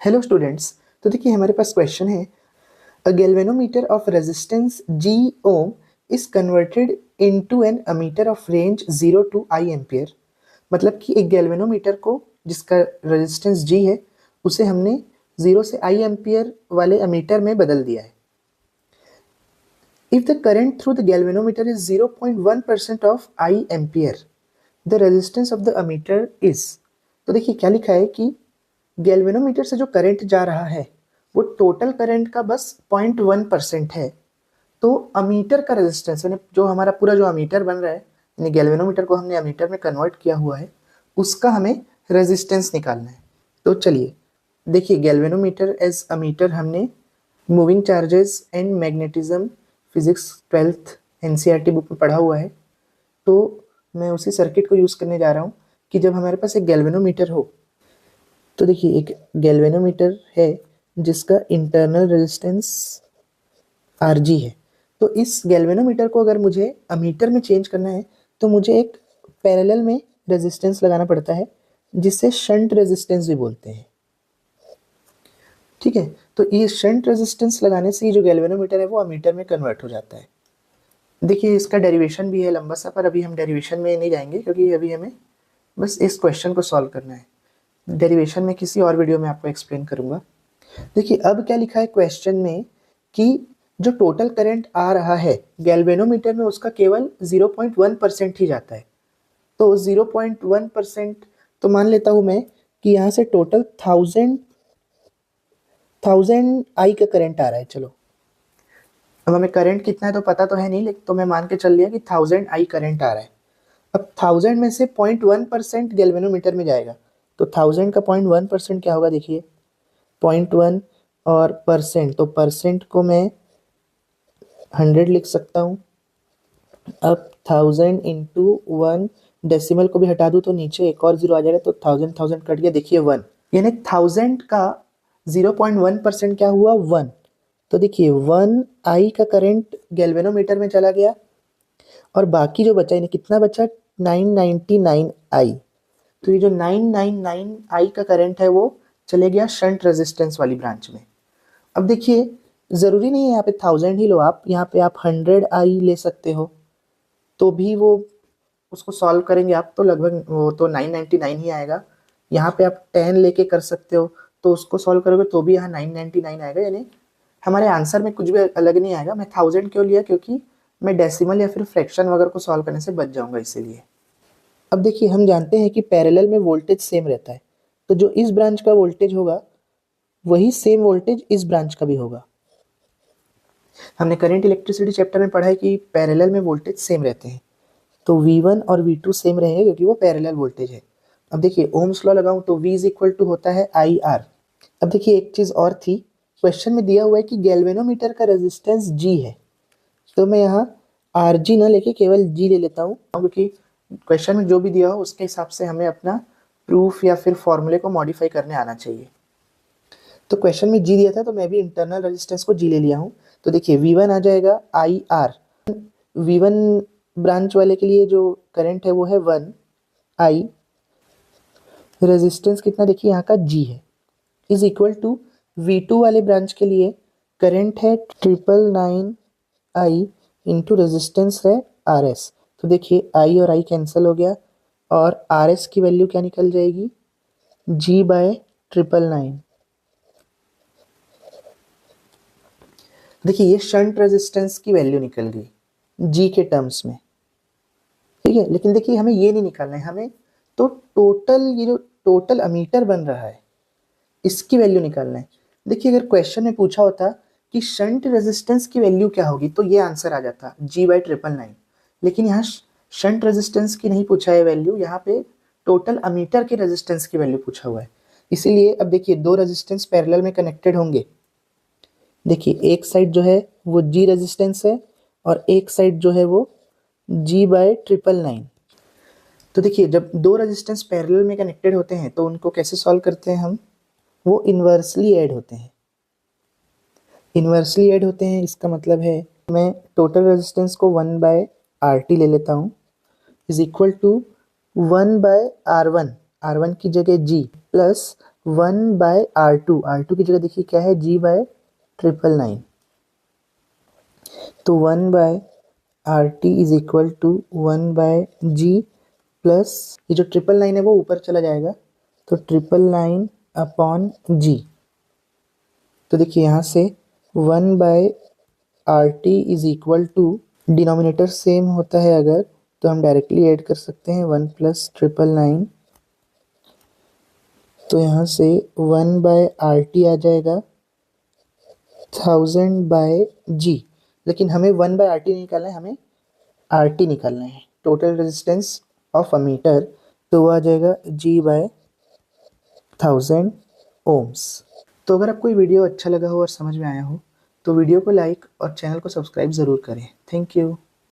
Hello students. तो देखिए हमारे पास क्वेश्चन है, a galvanometer of resistance G ohm is converted into an ammeter of range 0 to I ampere. मतलब कि एक गैल्वेनोमीटर को जिसका रेजिस्टेंस जी है उसे हमने 0 से आई एम्पियर वाले अमीटर में बदल दिया है। If the current through the galvanometer is 0.1% of I ampere, the resistance of the ammeter is. तो देखिए क्या लिखा है कि गैल्वेनोमीटर से जो करंट जा रहा है वो टोटल करंट का बस 0.1% है। तो अमीटर का रेजिस्टेंस यानी जो हमारा पूरा जो अमीटर बन रहा है, यानी गैल्वेनोमीटर को हमने अमीटर में कन्वर्ट किया हुआ है, उसका हमें रेजिस्टेंस निकालना है। तो चलिए देखिए, गैल्वेनोमीटर एज अमीटर हमने moving charges and magnetism physics 12th NCERT book में पढ़ा हुआ है। तो मैं उसी सर्किट को यूज़ करने जा रहा हूँ कि जब हमारे पास एक गैल्वेनोमीटर हो, तो देखिए एक गैल्वेनोमीटर है जिसका इंटरनल रेजिस्टेंस आरजी है। तो इस गैल्वेनोमीटर को अगर मुझे अमीटर में चेंज करना है तो मुझे एक पैरेलल में रेजिस्टेंस लगाना पड़ता है जिसे शंट रेजिस्टेंस भी बोलते हैं। ठीक है, तो ये शंट रेजिस्टेंस लगाने से ये जो गैल्वेनोमीटर है वो अमीटर में कन्वर्ट हो जाता है। देखिए इसका डेरिवेशन भी है लंबा सा, पर अभी हम डेरिवेशन में नहीं जाएंगे क्योंकि अभी हमें बस इस क्वेश्चन को सॉल्व करना है। डेरिवेशन में किसी और वीडियो में आपको एक्सप्लेन करूंगा। देखिए अब क्या लिखा है क्वेश्चन में कि जो टोटल करंट आ रहा है गैल्वेनोमीटर में उसका केवल 0.1% ही जाता है। तो 0.1% तो मान लेता हूं मैं कि यहाँ से टोटल 1000 आई का करंट आ रहा है। चलो अब हमें करंट कितना है तो पता तो है नहीं, लेकिन तो मैं मान के चल लिया कि 1000 आई करंट आ रहा है। अब 1000 में से 0.1% गैल्वेनोमीटर में जाएगा, तो 1000 का 0.1% क्या होगा, देखिए 0.1 और परसेंट, तो परसेंट को मैं 100 लिख सकता हूँ। अब 1000 इंटू 1, डेसिमल को भी हटा दूँ तो नीचे एक और जीरो आ जाएगा, तो 1000 कट गया, देखिए 1, यानी 1000 का 0.1% क्या हुआ, 1। तो देखिए 1 आई का करंट गैल्वेनोमीटर में चला गया और बाकी जो बचा, यानी कितना बचा, 999 आई। तो ये जो 999 आई का करंट है वो चले गया शंट रेजिस्टेंस वाली ब्रांच में। अब देखिए ज़रूरी नहीं है यहाँ पे 1000 ही लो, आप यहाँ पे आप 100 आई ले सकते हो, तो भी वो उसको सॉल्व करेंगे आप तो लगभग वो तो 999 ही आएगा। यहाँ पे आप 10 लेके कर सकते हो, तो उसको सॉल्व करोगे तो भी यहाँ 999 आएगा, यानी हमारे आंसर में कुछ भी अलग नहीं आएगा। मैं 1000 क्यों लिया, क्योंकि मैं डेसिमल या फिर फ्रैक्शन वगैरह को सॉल्व करने से बच जाऊंगा, इसीलिए। अब देखिए हम जानते हैं कि पैरेलल में वोल्टेज सेम रहता है, तो जो इस ब्रांच का वोल्टेज होगा वही सेम वोल्टेज इस ब्रांच का भी होगा। हमने करंट इलेक्ट्रिसिटी चैप्टर में पढ़ा है कि पैरेलल में वोल्टेज सेम रहते हैं, तो V1 और V2 सेम रहेंगे क्योंकि वो पैरेलल वोल्टेज है। अब देखिए ओम्स लॉ लगाऊं तो V इज इक्वल टू होता है IR। अब देखिए एक चीज़ और थी, क्वेश्चन में दिया हुआ है कि गैल्वेनोमीटर का रेजिस्टेंस G है, तो मैं यहाँ RG ना लेके केवल G ले लेता हूँ, क्योंकि क्वेश्चन में जो भी दिया हो उसके हिसाब से हमें अपना प्रूफ या फिर फॉर्मूले को मॉडिफाई करने आना चाहिए। तो क्वेश्चन में G दिया था तो मैं भी इंटरनल रेजिस्टेंस को G ले लिया हूँ। तो देखिए V1 आ जाएगा IR, V1 ब्रांच वाले के लिए जो करंट है वो है 1 आई, रेजिस्टेंस कितना देखिए यहाँ का G है, इज इक्वल टू V2 वाले ब्रांच के लिए करंट है 999 आई इंटू रेजिस्टेंस है RS। तो देखिए I और I कैंसिल हो गया और RS की वैल्यू क्या निकल जाएगी, G/999। देखिए ये शंट रेजिस्टेंस की वैल्यू निकल गई G के टर्म्स में, ठीक है। लेकिन देखिए हमें ये नहीं निकालना है, हमें तो टोटल ये जो टोटल अमीटर बन रहा है इसकी वैल्यू निकालना है। देखिए अगर क्वेश्चन में पूछा होता कि शंट रेजिस्टेंस की वैल्यू क्या होगी तो ये आंसर आ जाता G/999, लेकिन यहाँ शंट रेजिस्टेंस की नहीं पूछा है वैल्यू, यहाँ पे टोटल अमीटर के रेजिस्टेंस की वैल्यू पूछा हुआ है। इसीलिए अब देखिए दो रेजिस्टेंस पैरेलल में कनेक्टेड होंगे, देखिए एक साइड जो है वो G रेजिस्टेंस है और एक साइड जो है वो G/999। तो देखिए जब दो रेजिस्टेंस पैरेलल में कनेक्टेड होते हैं तो उनको कैसे सॉल्व करते हैं हम, वो इन्वर्सली ऐड होते हैं। इन्वर्सली ऐड होते हैं इसका मतलब है मैं टोटल रेजिस्टेंस को 1/RT ले लेता हूँ, is equal to 1/R1, R1 की जगह G प्लस 1/R2, R2 की जगह देखिए क्या है, G/999। तो 1/RT is equal to 1/G plus ये जो 999 है वो ऊपर चला जाएगा, तो 999/G। तो देखिए यहाँ से 1/RT is equal to, denominator same होता है अगर, तो हम डायरेक्टली ऐड कर सकते हैं 1 प्लस 999। तो यहाँ से 1/RT आ जाएगा 1000/G। लेकिन हमें 1/RT नहीं निकालना है, हमें RT निकालना है, total resistance of a meter. तो वो आ जाएगा G/1000 ओम्स। तो अगर आपको ये वीडियो अच्छा लगा हो और समझ में आया हो तो वीडियो को लाइक और चैनल को सब्सक्राइब ज़रूर करें। Thank you.